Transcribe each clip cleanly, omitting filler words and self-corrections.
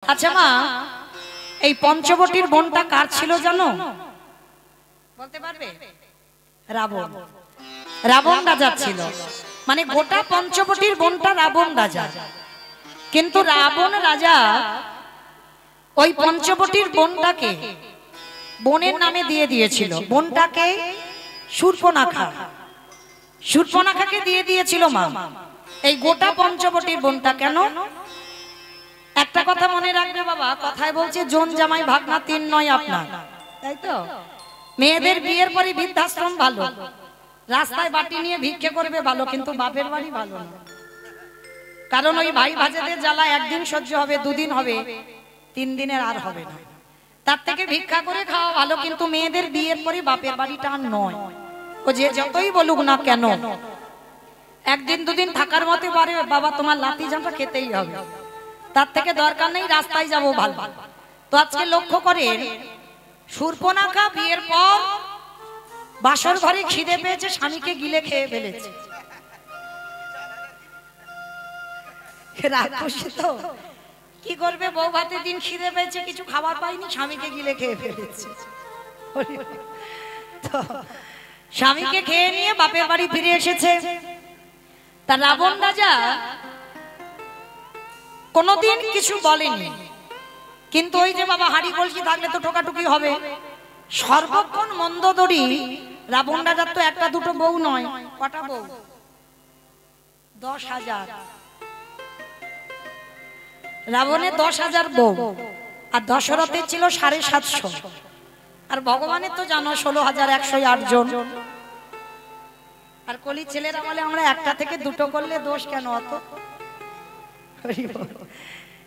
আচ্ছা মা, এই পঞ্চবটির বোনটা কার ছিল জানো? বলতে পারবে? রাবণ। রাবণ রাজা ছিল। মানে গোটা পঞ্চবটির বোনটা রাবণ রাজা। কিন্তু রাবণ রাজা ওই পঞ্চবটির বোনটাকে বোনের নামে দিয়ে দিয়েছিল। বোনটাকে শূর্পণখা। শূর্পণখাকে দিয়ে দিয়েছিল মা। এই গোটা পঞ্চবটির বোনটা কেন? একটা কথা মনে রাখবে বাবা, কথায় বলছে জন জামাই ভাগনা তিন নয় আপনার, তাই তো? মেয়েদের বিয়ের পরে বৃদ্ধাশ্রম ভালো, রাস্তায় বাটি নিয়ে ভিক্ষে করবে ভালো, কিন্তু বাপের বাড়ি ভালো না। কারণ ওই ভাই ভাজেদের জ্বালা একদিন সহ্য হবে, দুদিন হবে, 3 দিনের আর হবে না। তার থেকে ভিক্ষা করে খাওয়া ভালো, কিন্তু মেয়েদের বিয়ের পরে বাপের বাড়িটা আর নয়। ও যে যতই বলুক না কেন, একদিন দুদিন থাকার মতে পারে বাবা তোমার লাতি জামটা খেতেই হবে, তার থেকে দরকার নেই রাস্তায় যাবো ভালো। তো আজকে লক্ষ্য করেন, শূর্পণখা বিয়ের পর বাসর ঘরে খিদে পেয়েছে, স্বামীকে গিলে খেয়ে ফেলেছে। রাক্ষসী তো কি করবে, বউ ভাতে দিন খিদে পেয়েছে, কিছু খাবার পাইনি, স্বামীকে গিলে খেয়ে ফেলেছে। তো স্বামীকে খেয়ে নিয়ে বাপের বাড়ি ফিরে এসেছে। তা রাবণ রাজা কোনদিন কিছু বলেনি, কিন্তু ওই যে বাবা হাড়ি কলসি থাকলে তো ঠোকাঠুকি হবে। সর্বক্ষণ মন্দোদরী। রাবণ রাজার তো একটা দুটো বউ নয়, কটা বউ? 10,000। রাবণের 10,000 বউ, আর দশরথের ছিল 750। আর ভগবানের তো জানো 16,108 জন। আর কলি ছেলেরা বলে আমরা একটা থেকে দুটো করলে দোষ কেন অত?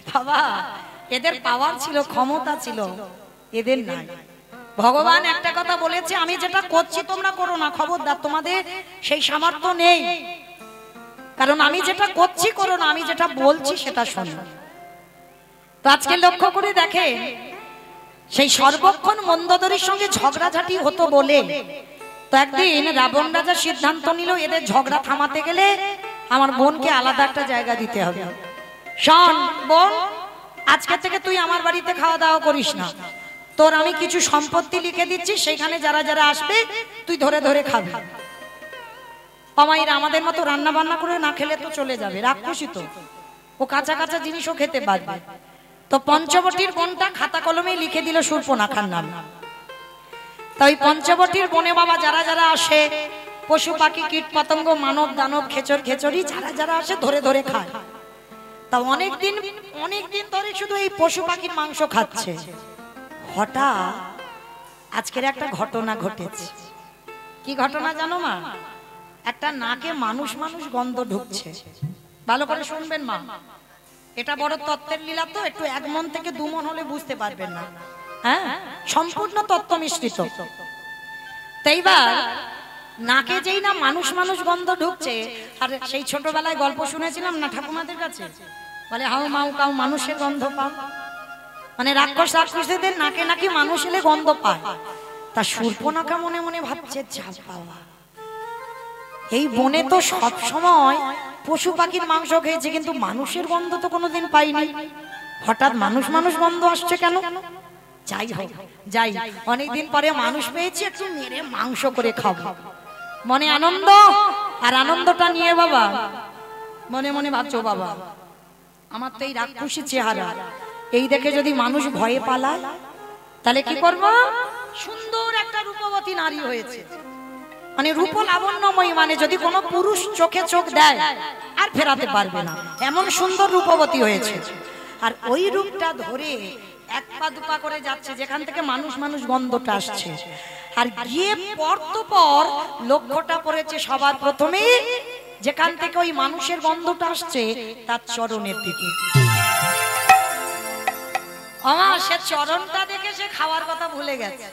বাবা এদের পাওয়ার ছিল, ক্ষমতা ছিল, এদের নাই। ভগবান একটা কথা বলেছে, আমি যেটা করছি তোমরা করো না, খবরদার, তোমাদের সেই সামর্থ্য নেই। কারণ আমি যেটা করছি করো না, আমি যেটা বলছি সেটা শোনো। তো আজকে লক্ষ্য করে দেখে, সেই সর্বক্ষণ মন্দোদরীর সঙ্গে ঝগড়াঝাটি হতো বলে তো একদিন রাবণ রাজা সিদ্ধান্ত নিল, এদের ঝগড়া থামাতে গেলে আমার বোনকে আলাদা একটা জায়গা দিতে হবে। শোন বোন, আজকে থেকে তুই আমার বাড়িতে খাওয়া দাওয়া করিস না, তোর আমি কিছু সম্পত্তি লিখে দিচ্ছি, সেখানে যারা যারা আসবে তুই ধরে ধরে খাবি। আমাইরা আমাদের মতো রান্না বান্না করে না খেলে তো চলে যাবে, রাক্ষসী তো, ও কাঁচা কাঁচা জিনিসও খেতে পারবে। তো পঞ্চবটির বোনটা খাতা কলমে লিখে দিল শূর্পণখার নাম। তাই পঞ্চবটির বনে বাবা যারা যারা আসে, পশু পাখি কীট পতঙ্গ মানব দানব খেচর খেচরি যারা যারা আসে ধরে ধরে খায়। তা অনেকদিন ধরে শুধু এই পশু পাখির মাংস খাচ্ছে। হঠাৎ আজকের একটা ঘটনা ঘটেছে। কি ঘটনা জানো মা? একটা নাকে মানুষ মানুষ গন্ধ ঢুকছে। ভালো করে শুনবেন মা, এটা বড় তত্ত্বের লীলা, তো একটু 1 মন থেকে 2 মন হলে বুঝতে পারবেন না। হ্যাঁ, সম্পূর্ণ তত্ত্ব মিশ্রিত। তাইবার নাকে যেই না মানুষ মানুষ গন্ধ ঢুকছে, আর সেই ছোটবেলায় গল্প শুনেছিলাম না ঠাকুমাদের কাছে, বলে হাউ মাউ কাউ মানুষের গন্ধ পাও, মানে রাক্ষসদের নাকে নাকি মানুষ এলে গন্ধ পায়। তা শূর্পণখা মনে মনে ভাবছে, যা বাবা, এই বনে তো সব সময় পশু পাখির মাংস খেয়েছে, কিন্তু মানুষের গন্ধ তো কোনোদিন পাইনি, হঠাৎ মানুষ মানুষ গন্ধ আসছে কেন? যাই হোক যাই, অনেকদিন পরে মানুষ পেয়েছি, একটু মেরে মাংস করে খাবো। মনে আনন্দ, আর আনন্দটা নিয়ে বাবা মনে মনে ভাবছো, বাবা আমার তো এই রাক্ষসী চেহারা, এই দেখে যদি মানুষ ভয়ে পালায় তাহলে কি করবো? সুন্দর একটা রূপবতী নারী হয়েছে, মানে রূপ লাবণ্যময়ী, মানে যদি কোনো পুরুষ চোখে চোখ দেয় আর ফেরাতে পারবে না, এমন সুন্দর রূপবতী হয়েছে। আর ওই রূপটা ধরে 1 পা 2 পা করে যাচ্ছে, যেখান থেকে মানুষ মানুষ গন্ধটা আসছে। আর গিয়ে পর লক্ষ্যটা পড়েছে সবার প্রথমে, যেখান থেকে ওই মানুষের গন্ধটা আসছে তার চরণের দিকে। আমার সে চরণটা দেখে সে খাওয়ার কথা ভুলে গেছে।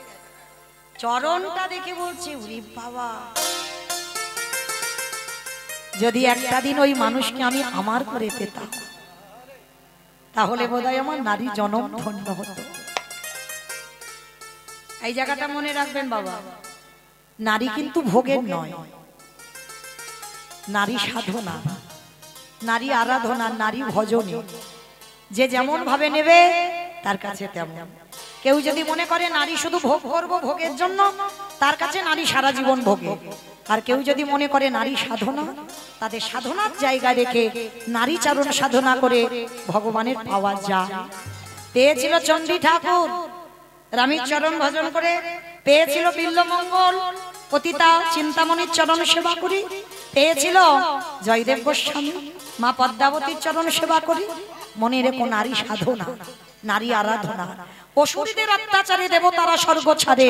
চরণটা দেখে বলছে, ওরে বাবা, যদি একটা দিন ওই মানুষকে আমি আমার করে পেতাম, তাহলে বোধহয় আমার নারী জনম ধন্য হতো। এই জায়গাটা মনে রাখবেন বাবা, নারী কিন্তু ভোগের নয়, নারী সাধনা, নারী আরাধনা, নারী ভজনে। যে যেমন ভাবে নেবে তার কাছে তেমন। কেউ যদি মনে করে নারী শুধু ভোগ করব ভোগের জন্য, তার কাছে নারী সারা জীবন ভোগে। আর কেউ যদি মনে করে নারী সাধনা, তাদের সাধনার জায়গা রেখে নারী চারণ সাধনা করে ভগবানের পাওয়া যায়। পেয়েছিল চণ্ডী ঠাকুর রামের চরণ ভজন করে, পেয়েছিল বিল্লমঙ্গল পতিতা চিন্তামণির চরণ সেবা করি, পেয়েছিল জয়দেব গোস্বামী মা পদ্মাবতীর চরণ সেবা করি। মনে রেখো নারী সাধনা, নারী আরাধনা। অসুরীদের অত্যাচারে দেবতারা স্বর্গ ছাড়ে।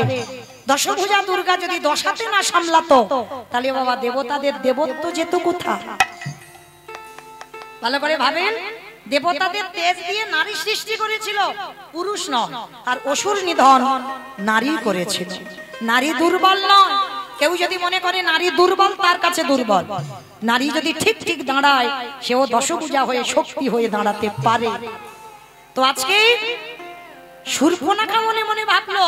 দশভুজা দুর্গা যদি দশাতে না সামলাতো, তাহলে বাবা দেবতাদের দেবত্ব যেত কোথায়? ভালো করে ভাবেন, দেবতাদের তেজ দিয়ে নারী সৃষ্টি করেছিল, পুরুষ নয়। আর অসুর নিধন নারী করেছিল। নারী দুর্বল নয়। কেউ যদি মনে করে নারী দুর্বল, তার কাছে দুর্বল। নারী যদি ঠিক ঠিক দাঁড়ায়, সেও দশভুজা হয়ে শক্তি হয়ে দাঁড়াতে পারে। তো আজকে শূর্পণখা মনে মনে ভাবলো,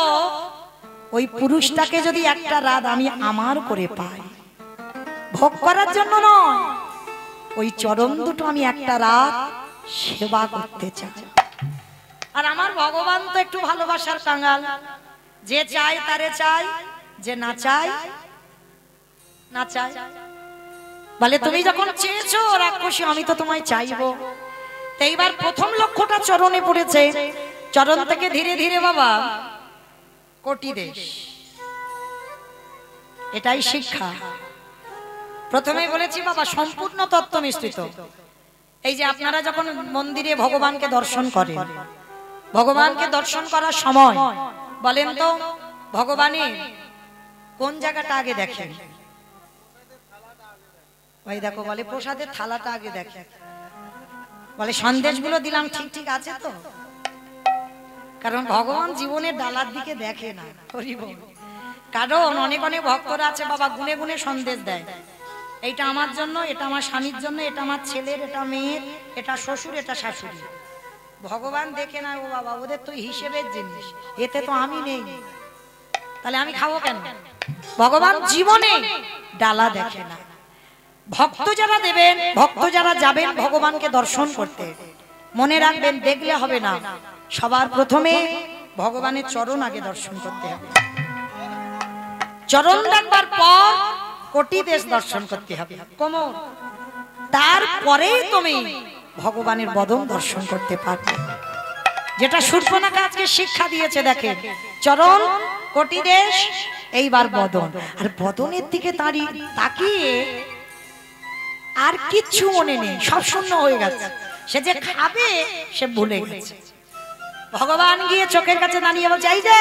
ওই পুরুষটাকে যদি একটা রাত আমি আমার করে পাই, ভোগ করার জন্য নয়, ওই চরণ দুটো আমি একটা রাত সেবা করতে চাই। আর আমার ভগবান তো একটু ভালোবাসার কাঙ্গাল, যে চাই তারে চাই, যে না চাই না চাই। বলে তুমি যখন চেয়েছো রাক্ষসী, আমি তো তোমায় চাইবো। এইবার প্রথম লক্ষ্যটা চরণে পড়েছে। চরণ থেকে ধীরে ধীরে বাবা কোটি দেশ, এটাই শিক্ষা। প্রথমে বলেছি বাবা সম্পূর্ণ তত্ত্ব মিশ্রিত। এই যে আপনারা যখন মন্দিরে ভগবানকে দর্শন করেন, ভগবানকে দর্শন করার সময় বলেন তো ভগবানের কোন জায়গাটা আগে দেখেন? ভাই দেখো, বলে প্রসাদের থালাটা আগে দেখেন। বলে সন্দেশগুলো দিলাম ঠিক ঠিক আছে তো? কারণ ভগবান জীবনের ডালার দিকে দেখে না। কারণ অনেক অনেক ভক্তরা আছে বাবা গুনে গুনে সন্দেশ দেয়, এইটা আমার জন্য, এটা আমার স্বামীর জন্য, এটা আমার ছেলের, এটা মেয়ের, এটা শ্বশুর, এটা শাশুড়ি। ভগবান দেখে না, ও বাবা ওদের তো হিসেবের জিনিস, এতে তো আমি নেই, তাহলে আমি খাবো কেন? ভগবান জীবনে ডালা দেখে না। ভক্ত যারা দেবেন, ভক্ত যারা যাবেন ভগবানকে দর্শন করতে, মনে রাখবেন দেখলে হবে না, সবার প্রথমে ভগবানের চরণ আগে দর্শন করতে হবে। চরণ দেখবার পর কোটি দেশ দর্শন করতে হবে, কোমর, তারপরে তুমি ভগবানের বদন দর্শন করতে পারবে। যেটা শূর্পণখা আজকে শিক্ষা দিয়েছে, দেখে চরণ, কোটি দেশ, এইবার বদন। আর বদনের দিকে তাকিয়ে আর কিচ্ছু মনে নেই, সব শূন্য হয়ে গেছে। সে যে খাবে সে ভুলে গেছে। ভগবান গিয়ে চোখের কাছে দাঁড়িয়ে বলছে, এই যে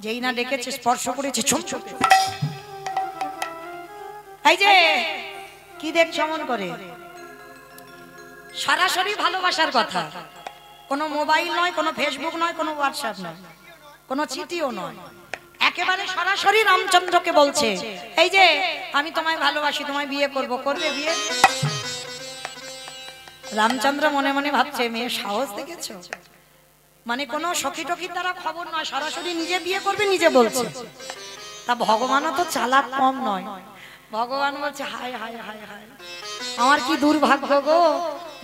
যেই না ডেকেছে, স্পর্শ করেছে, এই যে কি দেখছ মন করে? সরাসরি ভালোবাসার কথা, কোনো মোবাইল নয়, কোনো ফেসবুক নয়, কোনো হোয়াটসঅ্যাপ নয়, কোনো চিঠিও নয়, একেবারে সরাসরি রামচন্দ্রকে বলছে, এই যে আমি তোমায় ভালোবাসি, তোমায় বিয়ে করব, করবে বিয়ে? রামচন্দ্র মনে মনে ভাবছে, মেয়ে সাহস দেখেছো? মানে কোনো সখী টখীর দ্বারা খবর নয়, সরাসরি নিজে বিয়ে করবে, নিজে বলছে। তা ভগবানও তো চালাক কম নয়। ভগবান বলছে, হায় হায় হায় হায়, আমার কি দুর্ভাগ্য গো।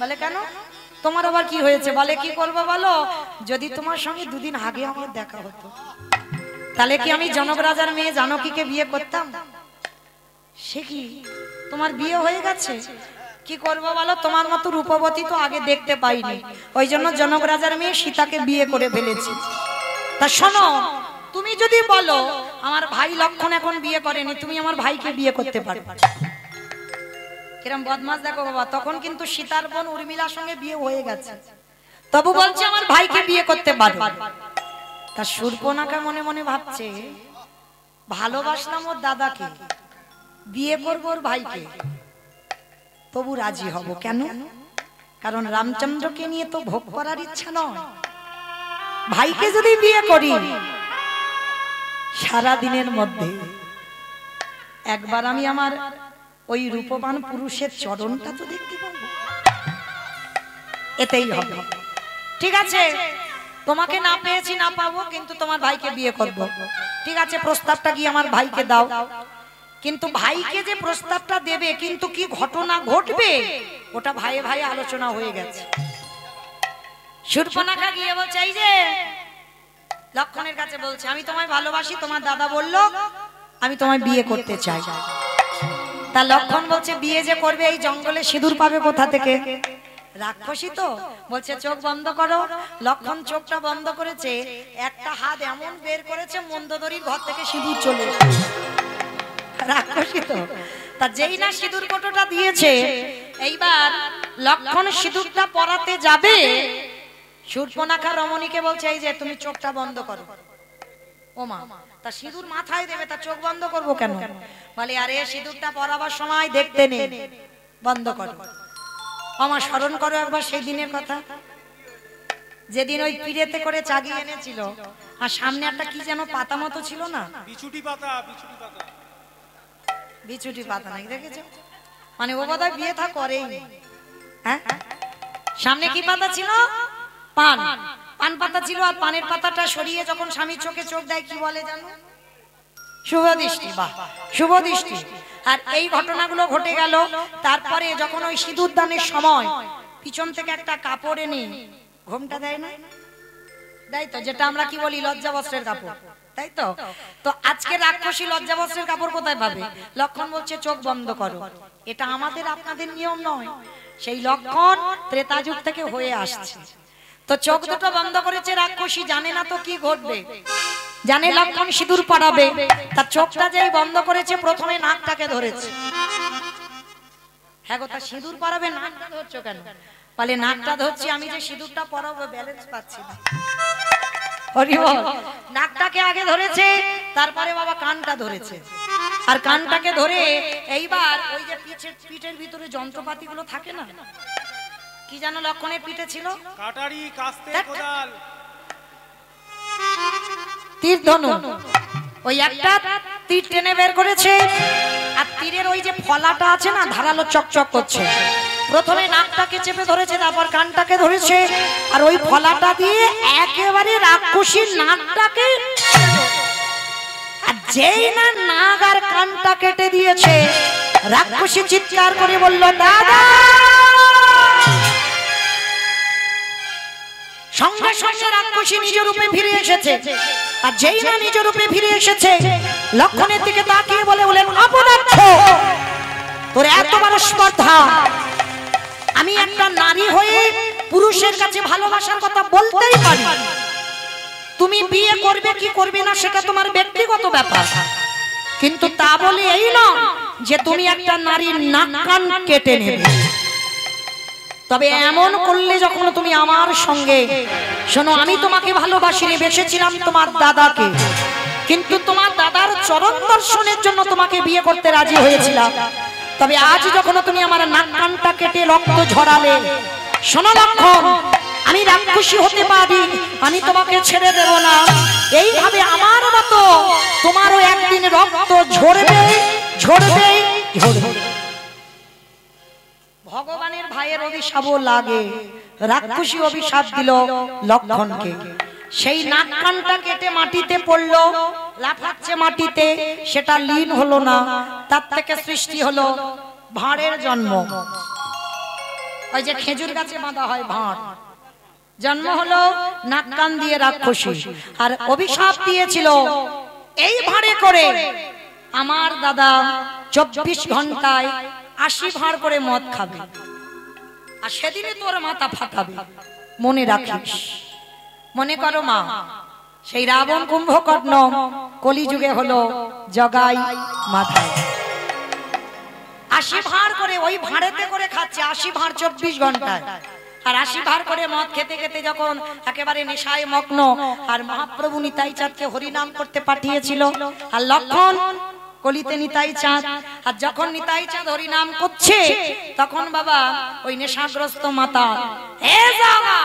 বলে কেন? তোমার আবার কি হয়েছে? বলে কি করবো বলো, যদি তোমার সঙ্গে দুদিন আগে আমার দেখা হতো, তাহলে কি আমি জনক রাজার মেয়ে জানকীকে বিয়ে করতাম? সে কি, তোমার বিয়ে হয়ে গেছে, কি করবো বলো, তোমার মতো রূপবতী তো আগে দেখতে পাইনি, ওই জন্য জনক রাজার মেয়ে সীতাকে বিয়ে করে ফেলেছি। তা শোনো, তুমি যদি বলো আমার ভাই লক্ষণ এখন বিয়ে করেনি, তুমি আমার ভাইকে বিয়ে করতে পারো। কিরম বদমাস দেখো বাবা, তখন কিন্তু সীতার বোন উর্মিলার সঙ্গে বিয়ে হয়ে গেছে, তবু বলছে আমার ভাইকে বিয়ে করতে পারো। তা শূর্পণখা মনে মনে ভাবছে, ভালোবাসলাম ওর দাদাকে, বিয়ে করবো ওর ভাইকে, তবু রাজি হব কেন? কারণ রামচন্দ্রকে নিয়ে তো ভোগ করার ইচ্ছা নয়। ভাইকে যদি বিয়ে করি, সারা দিনের মধ্যে একবার আমি আমার ওই রূপবান পুরুষের চরণটা তো দেখতে পাবো, এতেই হবে। ঠিক আছে, তোমাকে না পেয়েছি, না পাবো, কিন্তু তোমার ভাইকে বিয়ে করব। ঠিক আছে, প্রস্তাবটা কি আমার ভাইকে দাও। কিন্তু ভাইকে যে প্রস্তাবটা দেবে কিন্তু কি ঘটনা ঘটবে ওটা ভাইয়ে ভাইয়ে আলোচনা হয়ে গেছে। শূর্পণখা গিয়ে বলছে এই যে লক্ষণের কাছে বলছে আমি তোমায় ভালোবাসি, তোমার দাদা বলল আমি তোমায় বিয়ে করতে চাই। তা লক্ষণ বলছে বিয়ে যে করবে এই জঙ্গলে সিঁদুর পাবে কোথা থেকে? রাক্ষসী তো বলছে চোখ বন্ধ করো। লক্ষণ চোখটা বন্ধ করেছে, একটা হাত এমন বের করেছে মন্দোদরীর ঘর থেকে সিঁদুর চলে এসেছে। রাক্ষসী তো, তা যেই না সিঁদুর কোটোটা দিয়েছে, এইবার লক্ষণ সিঁদুরটা পরাতে যাবে, শূর্পণখা রমণীকে বলছে এই যে তুমি চোখটা বন্ধ করো। ও মা, তা সিঁদুর মাথায় দেবে, তা চোখ বন্ধ করবো কেন? বলে আরে সিঁদুরটা পরাবার সময় দেখতে নেই, বন্ধ করো। আমার স্মরণ করো একবার সেই দিনের কথা, যেদিন ওই পিড়েতে করে চাগিয়ে এনেছিল, আর সামনে একটা কি যেন পাতা মতো ছিল না, বিছুটি পাতা। বিছুটি পাতা নাকি দেখেছো? মানে ও বোধহয় বিয়ে থা করেই। হ্যাঁ, সামনে কি পাতা ছিল? পান পাতা ছিল, আর পানের পাতাটা সরিয়ে যখন স্বামীর চোখে চোখ দেয় কি বলে জানো? শুভ দৃষ্টি। বাহ, শুভ দৃষ্টি। আর এই ঘটনাগুলো ঘটে গেল। তারপরে যখন ওই সিঁদুর দানের সময় পিছন থেকে একটা কাপড় এনে ঘোমটা দেয় না, দেয় তো, যেটা আমরা কি বলি লজ্জা বস্ত্রের কাপড়, তাই তো? তো আজকে রাক্ষসী লজ্জা বস্ত্রের কাপড় কোথায় পাবে? লক্ষণ বলছে চোখ বন্ধ করো। এটা আমাদের আপনাদের নিয়ম নয়, সেই লক্ষণ ত্রেতা যুগ থেকে হয়ে আসছে। তো চোখ দুটো বন্ধ করেছে রাক্ষসী, জানে না তো কি ঘটবে, জানে লক্ষণ সিঁদুর পরাবে। তার চোখটা যেই বন্ধ করেছে প্রথমে নাকটাকে ধরেছে। হ্যাঁ গো, তা সিঁদুর পরাবে নাকটা ধরছো কেন? বলে নাকটা ধরছি আমি যে সিঁদুরটা পরাবো ব্যালেন্স পাচ্ছি না। নাকটাকে আগে ধরেছে, তারপরে বাবা কানটা ধরেছে। আর কানটাকে ধরে এইবার ওই যে পিঠের ভিতরে যন্ত্রপাতি গুলো থাকে না, কি জানো লক্ষণের পিঠে ছিল? কাটারি, কাস্তে, কোদাল, তীর, ধনু। ওই একটা তীর টেনে বের করেছে, আর তীরের ওই যে ফলাটা আছে না ধারালো চকচক করছে। প্রথমে নাকটাকে চেপে ধরেছে, তারপর কানটাকে ধরেছে, আর ওই ফলাটা দিয়ে একেবারে রাক্ষসীর নাকটাকে, আর যেই না নাক আর কানটা কেটে দিয়েছে, রাক্ষসী চিৎকার করে বলল দাদা। সঙ্গে সঙ্গে রাক্ষসী নিজ রূপে ফিরে এসেছে, আর যেই না নিজ রূপে ফিরে এসেছে লক্ষণের দিকে তাকিয়ে বলেন অপদার্থ, তোর এত বড় স্পর্ধা! আমি একটা নারী হয়ে পুরুষের কাছে ভালোবাসার কথা বলতেই পারি, তুমি বিয়ে করবে কি করবে না সেটা তোমার ব্যক্তিগত ব্যাপার, কিন্তু তা বলে এই না যে তুমি একটা নারীর নাক কান কেটে নেবে। তবে এমন করলে যখন তুমি আমার সঙ্গে, শোনো আমি তোমাকে ভালোবাসি, বেসেছিলাম তোমার দাদাকে, কিন্তু তোমার দাদার চরণ দর্শনের জন্য তোমাকে বিয়ে করতে রাজি হয়েছিলাম। তবে আজ যখন তুমি আমার নাক কানটা কেটে রক্ত ঝরালে, শোনো লক্ষণ, আমি রাক্ষসী হতে পারি, আমি তোমাকে ছেড়ে দেব না। এইভাবে আমার মতো তোমারও একদিন রক্ত ঝরবে, ঝরবে, ঝরবে। ভগবানের ভাইয়ের অভিশাপও লাগে, রাক্ষসী অভিশাপ দিল লক্ষণকে। সেই নাক কানটা কেটে মাটিতে পড়লো, লাফাচ্ছে মাটিতে, সেটা লীন হলো না, তার থেকে সৃষ্টি হলো ভাঁড়ের জন্ম। ওই যে খেজুর গাছে বাঁধা হয় ভাঁড়, জন্ম হলো নাক কান দিয়ে রাক্ষসী। আর অভিশাপ দিয়েছিল এই ভাঁড়ে করে আমার দাদা 24 ঘন্টায় 80 ভাঁড় করে মদ খাবে, আর সেদিনে তোর মাথা ফাটাবে, মনে রাখিস। মনে করো মা, সেই রাবণ কুম্ভকর্ণ কলিযুগে হলো জগাই মাথায়। 80 ভাঁড় করে ওই ভাঁড়েতে করে খাচ্ছে, 80 ভাঁড় 24 ঘন্টায়। আর 80 ভাঁড় করে মদ খেতে খেতে যখন একেবারে নেশায় মগ্ন, আর মহাপ্রভু নিতাই চাঁদকে হরিনাম করতে পাঠিয়েছিল, আর লক্ষণ কলিতে নিতাই চাঁদ, আর যখন নিতাই চাঁদ হরিনাম করছে তখন বাবা ওই নেশাগ্রস্ত মাতা, হে জাগা,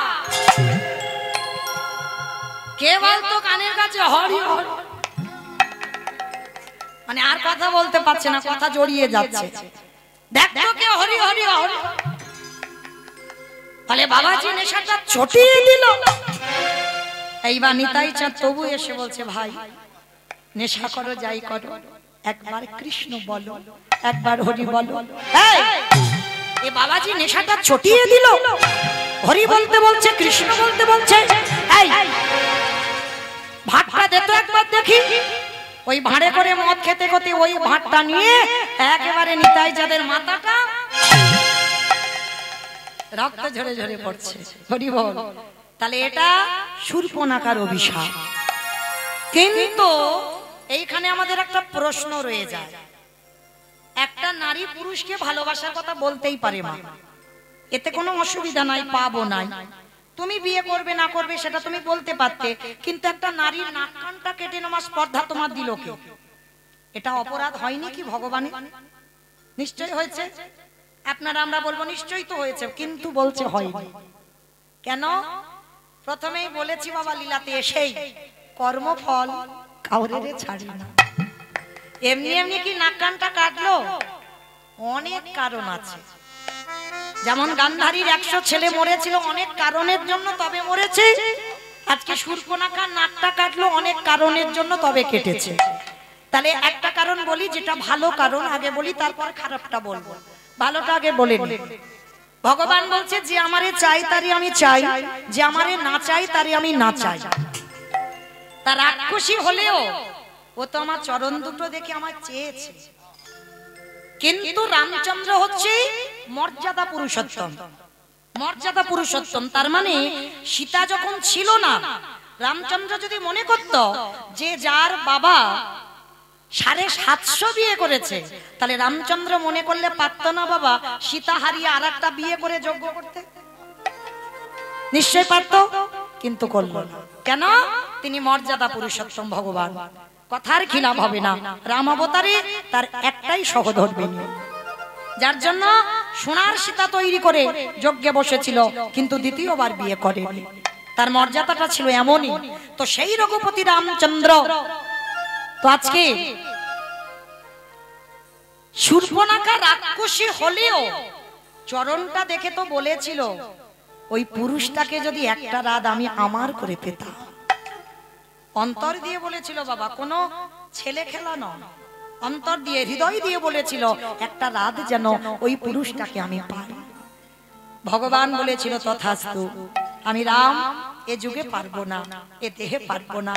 কে বলতো কানের কাছে হরি হরি, মানে আর কথা বলতে পারছে না, কথা জড়িয়ে যাচ্ছে, দেখতো কে হরি হরি হরি। তাহলে বাবাজি নেশাটা চটিয়ে দিল। এইবার নিতাই চাঁদ তবু এসে বলছে ভাই নেশা করো যাই করো, একবার কৃষ্ণ বলো, একবার হরি বলো। এ বাবাজি নেশাটা ছটিয়ে দিল, হরি বলতে বলছে, কৃষ্ণ বলতে বলছে। ভাতটা দে তো একবার দেখি। ওই ভাঁড়ে করে মদ খেতে খেতে ওই ভাতটা নিয়ে একেবারে নিতাই যাদের মাথাটা রক্ত ঝরে ঝরে পড়ছে। হরি বল। তাহলে এটা শূর্পণখার অভিশাপ। কিন্তু এইখানে আমাদের একটা প্রশ্ন রয়ে যায়, একটা নারী পুরুষকে ভালোবাসার কথা বলতেই পারে মা, এতে কোনো অসুবিধা নাই, পাবো নাই, তুমি বিয়ে করবে না করবে সেটা তুমি বলতে পারতে, কিন্তু একটা নারীর নাক কানটা কেটে নেওয়ার স্পর্ধা তোমার দিল কে? এটা অপরাধ হয়নি কি ভগবান? নিশ্চয়ই হয়েছে। আপনারা আমরা বলবো নিশ্চয়ই তো হয়েছে, কিন্তু বলছে হয়নি কেন? প্রথমেই বলেছি বাবা লীলাতে এসেই, কর্মফল কাউরে ছাড়ি না। এমনি এমনি কি নাক কানটা কাটলো? অনেক কারণ আছে। যেমন গান্ধারীর 100 ছেলে মরেছিল অনেক কারণের জন্য, তবে মরেছে। আজকে শূর্পণখার নাকটা কাটলো অনেক কারণের জন্য, তবে কেটেছে। তাহলে একটা কারণ বলি, যেটা ভালো কারণ আগে বলি, তারপর খারাপটা বলবো। ভালোটা আগে বলে নি। ভগবান বলছে যে আমারে চাই তারই আমি চাই, যে আমারে না চাই তারই আমি না চাই। তার রাক্ষসী হলেও ও তো আমার চরণ দুটো দেখে আমার চেয়েছে। কিন্তু রামচন্দ্র হচ্ছে মর্যাদা পুরুষোত্তম, মর্যাদা পুরুষোত্তম। তার মানে সীতা যখন ছিল না, রামচন্দ্র যদি মনে করত যে যার বাবা 750 বিয়ে করেছে, তাহলে রামচন্দ্র মনে করলে পারত না বাবা সীতা হারিয়ে আর একটা বিয়ে করে যজ্ঞ করতে? নিশ্চয় পারত, কিন্তু করল না। কেন? তিনি মর্যাদা পুরুষোত্তম ভগবান, কথার খিলাফ হবে না। রাম অবতারে তার একটাই সহধর্মিনী, যার জন্য সোনার সীতা তৈরি করে যজ্ঞে বসেছিল, কিন্তু দ্বিতীয়বার বিয়ে করেনি। তার মর্যাদাটা ছিল এমনই। তো সেই রঘুপতি রামচন্দ্র তো আজকে শূর্পণখা রাক্ষসী হলেও চরণটা দেখে তো বলেছিল, ওই পুরুষটাকে যদি একটা রাত আমি আমার করে পেতাম। অন্তর দিয়ে বলেছিল বাবা, কোনো ছেলে খেলা নয়, অন্তর দিয়ে হৃদয় দিয়ে বলেছিল একটা রাত যেন ওই পুরুষটাকে আমি পাই। ভগবান বলেছিল তথাস্তু। আমি রাম এ যুগে পারবো না, এ দেহে পারবো না,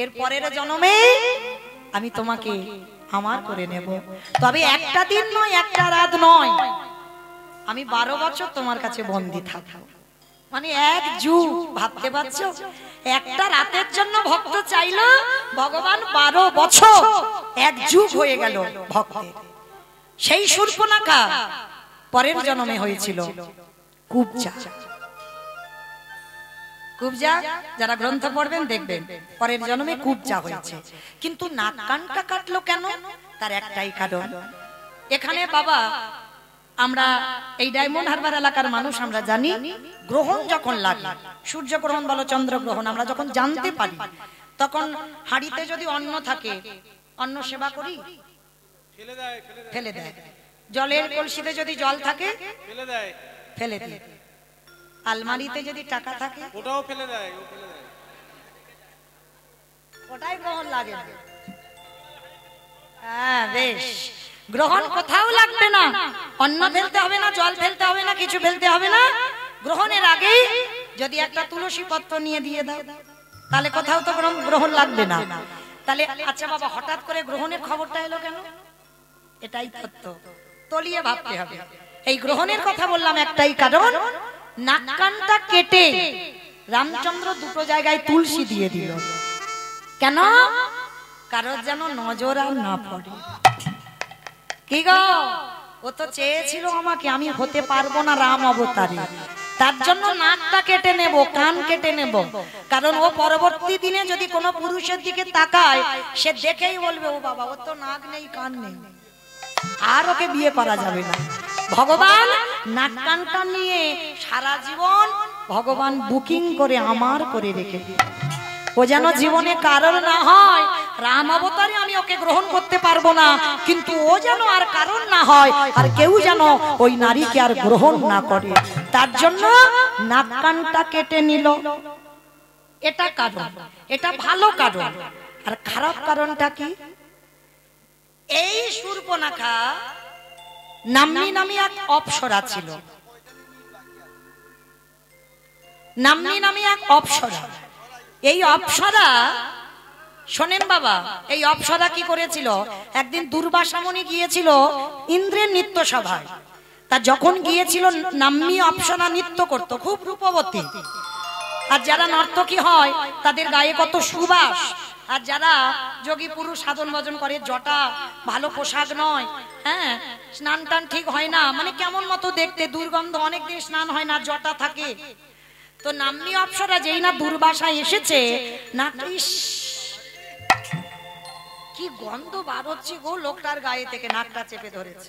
এর পরের জন্মে আমি তোমাকে আমার করে নেব। তবে একটা দিন নয়, একটা রাত নয়, আমি 12 বছর তোমার কাছে বন্দী থাকবো। মানে এক যুগ, ভাবতে পারছো? একটা রাতের জন্য ভক্ত চাইলো, ভগবান 12 বছর, এক যুগ হয়ে গেল ভক্তের। সেই শূর্পণখা পরের জন্মে হয়েছিল কুব্জা। কুব্জা যারা গ্রন্থ পড়বেন দেখবেন, পরের জন্মে কুব্জা হয়েছে। কিন্তু নাক কানটা কাটলো কেন? তার একটাই কারণ। এখানে বাবা আমরা এই ডায়মন্ড হারবার এলাকার মানুষ আমরা জানি, গ্রহণ যখন লাগে, সূর্যগ্রহণ বলো চন্দ্রগ্রহণ, আমরা যখন জানতে পারি, তখন হাড়িতে যদি অন্ন থাকে, অন্ন সেবা করি, ফেলে দেয়। জলের কলসিতে যদি জল থাকে, ফেলে দেয়। আলমারিতে যদি টাকা থাকে, ওটাও ফেলে দেয়। ওটাই গ্রহণ লাগে না। হ্যাঁ বেশ, গ্রহণ কোথাও লাগবে না, অন্ন ফেলতে হবে না, জল ফেলতে হবে না, কিছু ফেলতে হবে না। গ্রহণের আগেই যদি একটা তুলসী পত্র নিয়ে দিয়ে দাও, তাহলে কোথাও তো গ্রহণ লাগবে না। তাহলে আচ্ছা বাবা, হঠাৎ করে গ্রহণের খবরটা এলো কেন? এটাই তত্ত্ব, তলিয়ে ভাবতে হবে। এই গ্রহণের কথা বললাম একটাই কারণ, নাক কানটা কেটে রামচন্দ্র দুটো জায়গায় তুলসী দিয়ে দিল। কেন? কারোর যেন নজর আর না পড়ে। কি গো, ও তো চেয়েছিল আমাকে, আমি হতে পারবো না রাম অবতারে, তার জন্য নাকটা কেটে নেব, কান কেটে নেব। কারণ ও পরবর্তী দিনে যদি কোনো পুরুষের দিকে তাকায়, সে দেখেই বলবে ও বাবা, ও তো নাক নেই কান নেই, আর ওকে বিয়ে করা যাবে না। ভগবান নাক কানটা নিয়ে সারা জীবন ভগবান বুকিং করে আমার করে রেখে দিয়ে, ও যেন জীবনে কারণ না হয়। রাম অবতারে আমি ওকে গ্রহণ করতে পারবো না, কিন্তু ও যেন আর কারণ না হয়, আর কেউ যেন ওই নারীকে আর গ্রহণ না করে, তার জন্য নাক কানটা কেটে নিল। এটা কারণ, এটা ভালো কারণ। আর খারাপ কারণটা কি? এই শূর্পণখা নাম্নী নামে এক অপ্সরা ছিল। নাম্নী নামে এক অপ্সরা। এই অপ্সরা শোনেন বাবা, এই অপ্সরা কি করেছিল, একদিন দুর্বাসা মুনি গিয়েছিল ইন্দ্রের নৃত্য সভায়। তা যখন গিয়েছিল নাম্নী অপ্সরা নৃত্য করত, খুব রূপবতী। আর যারা নর্তকী হয় তাদের গায়ে কত সুবাস। আর যারা যোগী পুরুষ সাধন ভজন করে, জটা ভালো পোশাক নয়, হ্যাঁ, স্নান টান ঠিক হয় না, মানে কেমন মতো দেখতে, দুর্গন্ধ, অনেকদিন স্নান হয় না, জটা থাকে। তো নাম্নী অপ্সরা যেই না দুর্বাসা এসেছে না, কি গন্ধ বার হচ্ছে গো, লোকটার গায়ে থেকে নাকটা চেপে ধরেছে।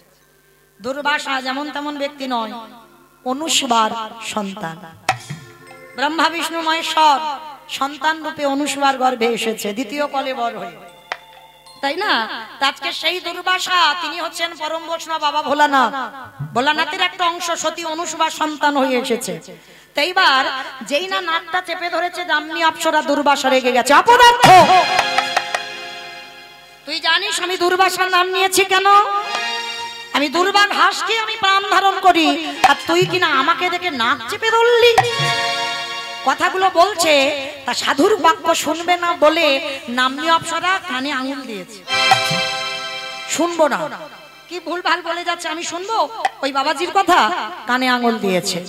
দুর্বাসা যেমন তেমন ব্যক্তি নয়, অনুস্বার সন্তান, ব্রহ্মা বিষ্ণু মহেশ্বর সন্তান রূপে অনুস্বার গর্ভে এসেছে, দ্বিতীয় কলেবর হয়ে, তাই না? আজকে সেই দুর্বাসা তিনি হচ্ছেন পরম বৈষ্ণব বাবা ভোলানাথ। ভোলানাথের একটা অংশ সতী অনুস্বার সন্তান হয়ে এসেছে। এইবার যেই না নাকটা চেপে ধরেছে, নাম্নী অপ্সরা দুর্বাসা রেগে গেছে। অপদার্থ, তুই জানিস আমি দুর্বাসার নাম নিয়েছি কেন? আমি দুর্বাগ হাসকে আমি প্রাণ ধারণ করি, আর তুই কিনা আমাকে দেখে নাক চেপে ধরলি। কথাগুলো বলছে, তা সাধুর বাক্য শুনবে না বলে নাম্নী অপ্সরা কানে আঙুল দিয়েছে। শুনবো না, কি ভুল ভাল বলে যাচ্ছে, আমি শুনবো ওই বাবাজির কথা, কানে আঙুল দিয়েছে।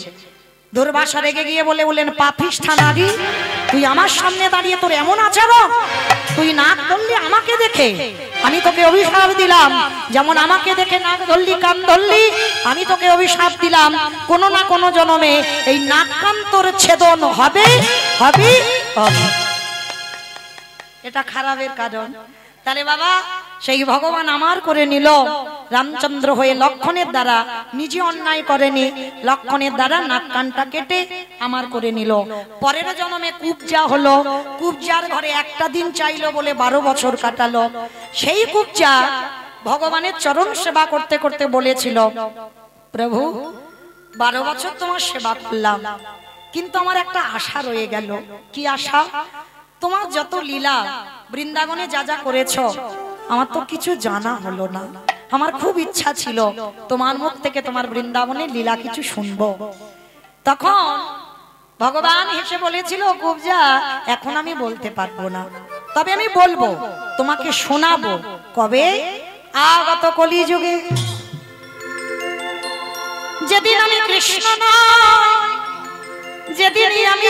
দুর্বাসা রেগে গিয়ে বললেন, পাপিষ্ঠা নারী, তুই আমার সামনে দাঁড়িয়ে তোর এমন আচরণ, তুই নাক ধরলি আমাকে দেখে, আমি তোকে অভিশাপ দিলাম, যেমন আমাকে দেখে নাক ধরলি কান ধরলি, আমি তোকে অভিশাপ দিলাম, কোনো না কোনো জন্মে এই নাক কান তোর ছেদন হবে হবে হবে। এটা খারাপের কারণ। তাহলে বাবা সেই ভগবান আমার করে নিল রামচন্দ্র হয়ে, লক্ষণের দ্বারা, নিজে অন্যায় করেনি, লক্ষণের দ্বারা নাক কানটা কেটে আমার করে নিল। পরের জন্মে কুবজা হলো, কুবজার ঘরে একটা দিন চাইলো বলে 12 বছর কাটালো। সেই কুবজা ভগবানের চরণ সেবা করতে করতে বলেছিল, প্রভু 12 বছর তোমার সেবা করলাম, কিন্তু আমার একটা আশা রয়ে গেল। কি আশা? তোমার যত লীলা বৃন্দাবনে যা যা করেছো, আমার তো কিছু জানা হলো না। আমার খুব ইচ্ছা ছিল তোমার মুখ থেকে তোমার বৃন্দাবনের লীলা কিছু শুনবো। তখন ভগবান হেসে বলেছিল, কুবজা এখন আমি বলতে পারবো না, তবে আমি বলবো, তোমাকে শোনাবো। কবে? আগত কলিযুগে, যেদিন আমি কৃষ্ণ নয়, যেদিন আমি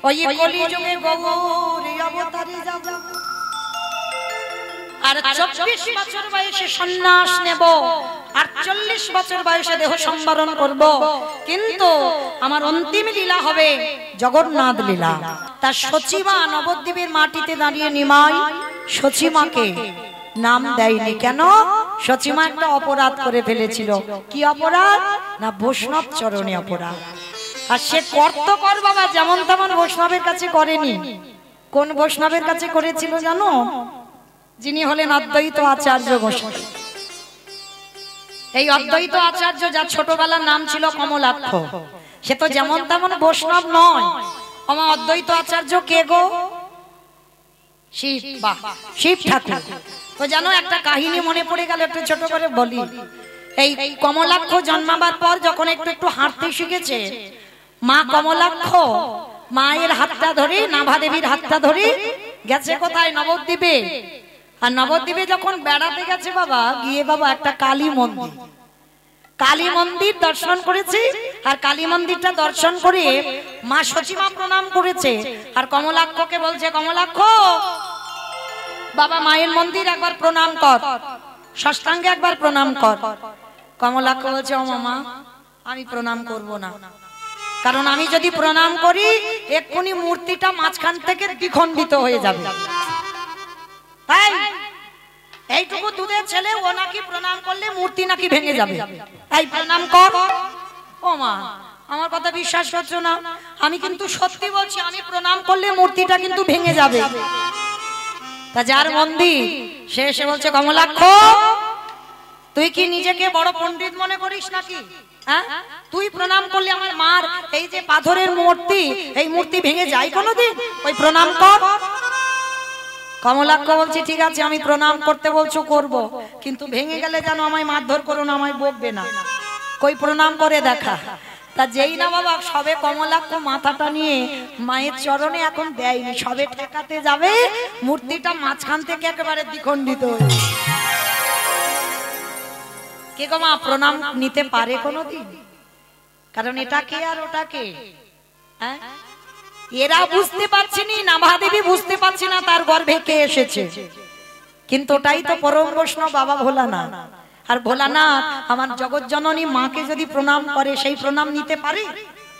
ওই কলিযুগে গৌরী অবতারে যাব, আর 24 বছর বয়সে সন্ন্যাস নেব, 48 বছর বয়সে দেহ সম্বরণ করব, কিন্তু আমার অন্তিম লীলা হবে জগন্নাথ লীলা। তার সচিমা নবদ্বীপের মাটিতে দাঁড়িয়ে নিমাই সচিমাকে নাম দেয়নি কেন? সচিমা একটা অপরাধ করে ফেলেছিল। কি অপরাধ? না বৈষ্ণব চরণে অপরাধ। আর সে করত কর বাবা, যেমন তেমন বৈষ্ণবের কাছে করেনি। কোন বৈষ্ণবের কাছে করেছিল জানো? যিনি হলেন অদ্বৈত আচার্য গোসাই। এই অদ্বৈত আচার্য, যার ছোটবেলার নাম ছিল কমলাক্ষ, সে তো যেমন তেমন বৈষ্ণব নয়। আমার অদ্বৈত আচার্য কে গো? শিব, বাহ, শিব ঠাকুর। তো জানো একটা কাহিনী মনে পড়ে গেল, একটু ছোট করে বলি। এই কমলাক্ষ জন্মাবার পর যখন একটু একটু হাঁটতে শিখেছে, মা কমলাক্ষ মায়ের হাতটা ধরে, নাভা দেবীর হাতটা ধরে গেছে কোথায়? নবদ্বীপে। আর নবদ্বীপে যখন বেড়াতে গেছে বাবা, গিয়ে বাবা একটা কালী মন্দির, কালী মন্দির দর্শন করেছে। আর কালী মন্দিরটা দর্শন করে মা সচিমা প্রণাম করেছে, আর কমলাক্ষকে বলছে, কমলাক্ষ বাবা মায়ের মন্দির একবার প্রণাম কর, সাষ্টাঙ্গে একবার প্রণাম কর। কমলাক্ষ বলছে, ও মামা আমি প্রণাম করব না, কারণ আমি যদি প্রণাম করি এক্ষুনি মূর্তিটা মাঝখান থেকে দ্বিখণ্ডিত হয়ে যাবে। তাই এইটুকু দুধের ছেলে, ও নাকি প্রণাম করলে মূর্তি নাকি ভেঙে যাবে, তাই প্রণাম কর। ও মা আমার কথা বিশ্বাস করছো না? আমি কিন্তু সত্যি বলছি, আমি প্রণাম করলে মূর্তিটা কিন্তু ভেঙে যাবে। তা যার মন্দির সে এসে বলছে, কমলাক্ষ তুই কি নিজেকে বড় পণ্ডিত মনে করিস নাকি? হ্যাঁ, তুই প্রণাম করলে আমার মার এই যে পাথরের মূর্তি, এই মূর্তি ভেঙে যায় কোনোদিন? ওই প্রণাম কর। কমলাক্ষ বলছে ঠিক আছে আমি প্রণাম করতে বলছো করব, কিন্তু ভেঙে গেলে যেন আমায় মারধর করো না, আমায় বকবে না, কই প্রণাম করে দেখা। তা যেই না বাবা সবে কমলাক্ষ মাথাটা নিয়ে মায়ের চরণে এখন দেয়নি, সবে ঠেকাতে যাবে মূর্তিটা মাঝখান থেকে একেবারে দ্বিখণ্ডিত। কে গো মা প্রণাম নিতে পারে কোনোদিন? কারণ এটা কে আর ওটা কে, হ্যাঁ? এরা বুঝতে পারছেনি, নাভাদেবী বুঝতে পারছে না তার গর্ভে কে এসেছে, কিন্তু ওটাই তো পরম বৈষ্ণব বাবা ভোলানাথ। আর ভোলানাথ আমার জগৎ জননী মাকে যদি প্রণাম করে সেই প্রণাম নিতে পারে?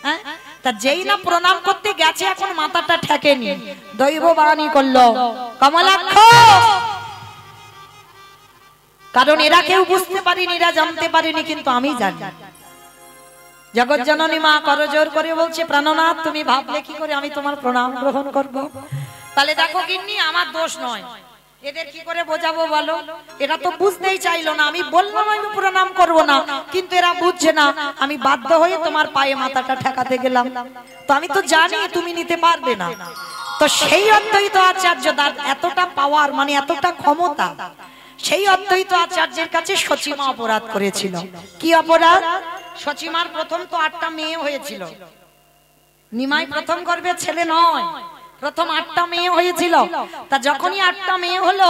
হ্যাঁ, তা যেই না প্রণাম করতে গেছে এখন মাথাটা ঠেকেনি, দৈব বাণী করলো কমলাক্ষ। কারণ এরা কেউ বুঝতে পারেনি, এরা জানতে পারেনি, কিন্তু আমি জানি। জগৎ জননী মা করজোর করে বলছে প্রাণনাথ তুমি ভাবলে কি করে আমি তোমার প্রণাম গ্রহণ করব? তাহলে দেখো গিন্নি আমার দোষ নয়, এদের কি করে বোঝাবো বলো? এরা তো বুঝতেই চাইলো না, আমি বললাম আমি প্রণাম করব না, কিন্তু এরা বুঝছে না। আমি বাধ্য হয়ে তোমার পায়ে মাথাটা ঠেকাতে গেলাম, তো আমি তো জানি তুমি নিতে পারবে না। তো সেই অদ্বৈত আচার্যদার এতটা পাওয়ার, মানে এতটা ক্ষমতা, সেই অদ্বৈত আচার্যের কাছে সচিমা অপরাধ করেছিল। কি অপরাধ? সচিমার প্রথম তো 8টা মেয়ে হয়েছিল, নিমাই প্রথম গর্ভে ছেলে নয়, প্রথম 8টা মেয়ে হয়েছিল। তা যখনই 8টা মেয়ে হলো